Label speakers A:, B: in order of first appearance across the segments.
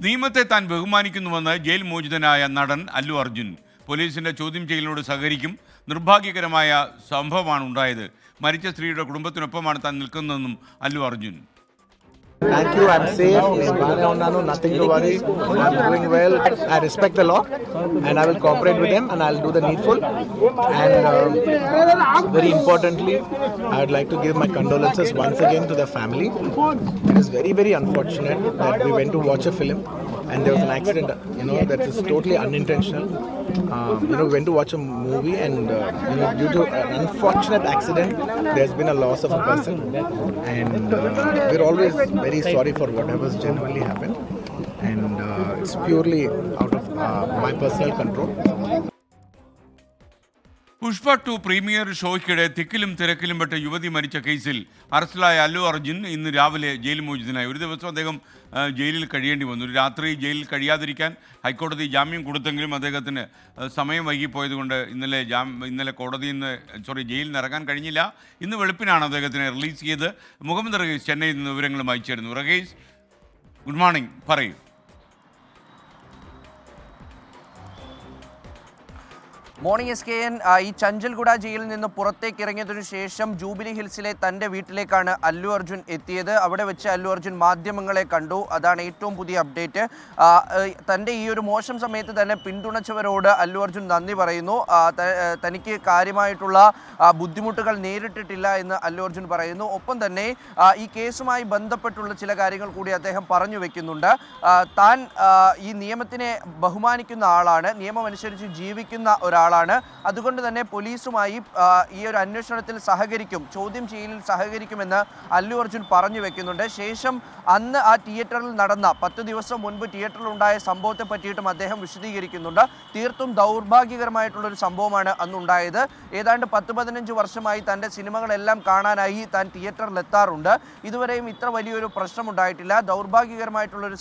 A: നിയമത്തെ താൻ ബഹുമാനിക്കുന്നുവെന്ന് ജയിൽ മോചിതനായ നടൻ അല്ലു അർജുൻ പോലീസിന്റെ ചോദ്യം ചെയ്യലിനോട് സഹകരിക്കും. നിർഭാഗ്യകരമായ സംഭവമാണ് ഉണ്ടായത്. മരിച്ച സ്ത്രീയുടെ കുടുംബത്തിനൊപ്പമാണ് താൻ നിൽക്കുന്നതെന്നും Allu Arjun.
B: Thank you. I'm safe. Nothing to worry. I'm doing well. I respect the law, and I will cooperate with them, and I'll do the needful. And very importantly, I would like to give my condolences once again to the family. It is very, very unfortunate that we went to watch a film, and there was an accident. That is totally unintentional. We went to watch a movie, and due to an unfortunate accident, there's been a loss of a person, and we're always very sorry for whatever's genuinely happened, and it's purely out of my personal control.
A: Pushpa 2 premiere ഷോയ്ക്കിടെ തിക്കിലും തിരക്കിലും പെട്ട യുവതി മരിച്ച കേസിൽ അറസ്റ്റിലായ അല്ലു അർജുൻ ഇന്ന് രാവിലെ ജയിൽ മോചിതനായി. ഒരു ദിവസം അദ്ദേഹം ജയിലിൽ കഴിയേണ്ടി വന്നു. ഒരു രാത്രി ജയിലിൽ കഴിയാതിരിക്കാൻ ഹൈക്കോടതി ജാമ്യം കൊടുത്തെങ്കിലും അദ്ദേഹത്തിന് സമയം വൈകിപ്പോയതുകൊണ്ട് ഇന്നലെ കോടതിയിൽ നിന്ന് ജയിലിൽ നിന്ന് ഇറങ്ങാൻ കഴിഞ്ഞില്ല. ഇന്ന് വെളുപ്പിനാണ് അദ്ദേഹത്തിനെ റിലീസ് ചെയ്ത്. മുഹമ്മദ് റഹീസ് ചെന്നൈയിൽ നിന്ന് വിവരങ്ങളും അയച്ചിരുന്നു. റഹീസ്, ഗുഡ് മോർണിംഗ്, പറയൂ.
C: Morning SKN. ഈ ചഞ്ചൽഗുഡ ജയിലിൽ നിന്ന് പുറത്തേക്ക് ഇറങ്ങിയതിനു ശേഷം ജൂബിലി ഹിൽസിലെ തൻ്റെ വീട്ടിലേക്കാണ് അല്ലു അർജുൻ എത്തിയത്. അവിടെ വെച്ച് അല്ലു അർജുൻ മാധ്യമങ്ങളെ കണ്ടു. അതാണ് ഏറ്റവും പുതിയ അപ്ഡേറ്റ്. തൻ്റെ ഈ ഒരു മോശം സമയത്ത് തന്നെ പിന്തുണച്ചവരോട് അല്ലു അർജുൻ നന്ദി പറയുന്നു. തനിക്ക് കാര്യമായിട്ടുള്ള ബുദ്ധിമുട്ടുകൾ നേരിട്ടിട്ടില്ല എന്ന് അല്ലു അർജുൻ പറയുന്നു. ഒപ്പം തന്നെ ഈ കേസുമായി ബന്ധപ്പെട്ടുള്ള ചില കാര്യങ്ങൾ കൂടി അദ്ദേഹം പറഞ്ഞു വെക്കുന്നുണ്ട്. താൻ ഈ നിയമത്തിനെ ബഹുമാനിക്കുന്ന ആളാണ്, നിയമം അനുസരിച്ച് ജീവിക്കുന്ന ഒരാൾ. അതുകൊണ്ട് തന്നെ പോലീസുമായി ഈ ഒരു അന്വേഷണത്തിൽ സഹകരിക്കും, ചോദ്യം ചെയ്യലിൽ സഹകരിക്കുമെന്ന് അല്ലു അർജുൻ പറഞ്ഞു വെക്കുന്നുണ്ട്. ശേഷം അന്ന് ആ തിയേറ്ററിൽ നടന്ന 10 ദിവസം മുൻപ് തിയേറ്ററിൽ ഉണ്ടായ സംഭവത്തെ പറ്റിയിട്ടും അദ്ദേഹം വിശദീകരിക്കുന്നുണ്ട്. തീർത്തും ദൗർഭാഗ്യകരമായിട്ടുള്ളൊരു സംഭവമാണ് അന്നുണ്ടായത്. ഏതാണ്ട് 10-15 വർഷമായി തൻ്റെ സിനിമകളെല്ലാം കാണാനായി താൻ തിയേറ്ററിൽ എത്താറുണ്ട്. ഇതുവരെയും ഇത്ര വലിയൊരു പ്രശ്നമുണ്ടായിട്ടില്ല. ദൗർഭാഗ്യകരമായിട്ടുള്ളൊരു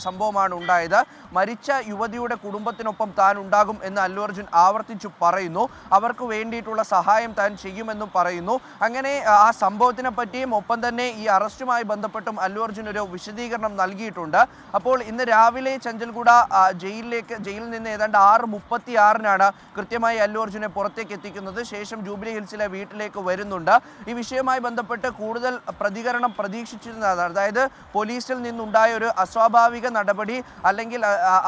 C: സംഭവമാണ് ഉണ്ടായത്. മരിച്ച യുവതിയുടെ കുടുംബത്തിനൊപ്പം താൻ ഉണ്ടാകും എന്ന് അല്ലു അർജുൻ ആവർത്തിച്ചു പറയുന്നു. അവർക്ക് വേണ്ടിയിട്ടുള്ള സഹായം താൻ ചെയ്യുമെന്നും പറയുന്നു. അങ്ങനെ ആ സംഭവത്തിനെ പറ്റിയും ഒപ്പം തന്നെ ഈ അറസ്റ്റുമായി ബന്ധപ്പെട്ടും അല്ലു അർജുൻ ഒരു വിശദീകരണം നൽകിയിട്ടുണ്ട്. അപ്പോൾ ഇന്ന് രാവിലെ ചഞ്ചൽഗുഡ ജയിലിൽ നിന്ന് ഏതാണ്ട് 6:36 കൃത്യമായി അല്ലു അർജുനെ പുറത്തേക്ക് എത്തിക്കുന്നത്. ശേഷം ജൂബിലി ഹിൽസിലെ വീട്ടിലേക്ക് വരുന്നുണ്ട്. ഈ വിഷയവുമായി ബന്ധപ്പെട്ട് കൂടുതൽ പ്രതികരണം പ്രതീക്ഷിച്ചിരുന്നതാണ്. അതായത് പോലീസിൽ നിന്നുണ്ടായ ഒരു അസ്വാഭാവിക നടപടി അല്ലെങ്കിൽ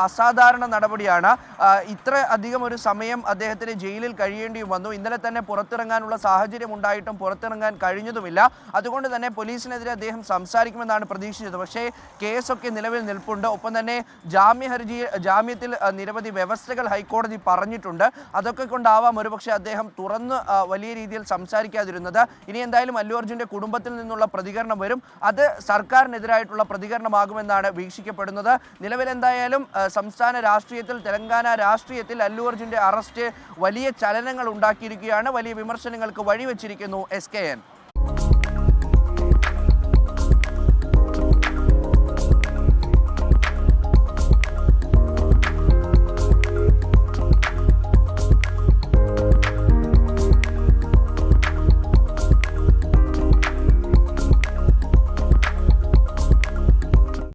C: അസാധാരണ നടപടിയാണ്. ഇത്ര അധികം ഒരു സമയം അദ്ദേഹത്തിന് ജയിലിൽ കഴിയേണ്ടി വന്നു. ഇന്നലെ തന്നെ പുറത്തിറങ്ങാനുള്ള സാഹചര്യം ഉണ്ടായിട്ടും പുറത്തിറങ്ങാൻ കഴിഞ്ഞതുമില്ല. അതുകൊണ്ട് തന്നെ പോലീസിനെതിരെ അദ്ദേഹം സംസാരിക്കുമെന്നാണ് പ്രതീക്ഷിച്ചത്. പക്ഷേ കേസൊക്കെ നിലവിൽ നിൽപ്പുണ്ട്. ഒപ്പം തന്നെ ജാമ്യത്തിൽ നിരവധി വ്യവസ്ഥകൾ ഹൈക്കോടതി പറഞ്ഞിട്ടുണ്ട്. അതൊക്കെ കൊണ്ടാവാം ഒരുപക്ഷെ അദ്ദേഹം തുറന്ന് വലിയ രീതിയിൽ സംസാരിക്കാതിരുന്നത്. ഇനി എന്തായാലും അല്ലു അർജുൻ്റെ കുടുംബത്തിൽ നിന്നുള്ള പ്രതികരണം വരും. അത് സർക്കാരിനെതിരായിട്ടുള്ള പ്രതികരണമാകുമെന്നാണ് വീക്ഷിക്കപ്പെടുന്നത്. നിലവിൽ എന്തായാലും സംസ്ഥാന രാഷ്ട്രീയത്തിൽ, തെലങ്കാന രാഷ്ട്രീയത്തിൽ അല്ലു അർജുൻ്റെ അറസ്റ്റ് വലിയ ചലനങ്ങൾ ഉണ്ടാക്കിയിരിക്കുകയാണ്, വലിയ വിമർശനങ്ങൾക്ക് വഴിവെച്ചിരിക്കുന്നു SKN.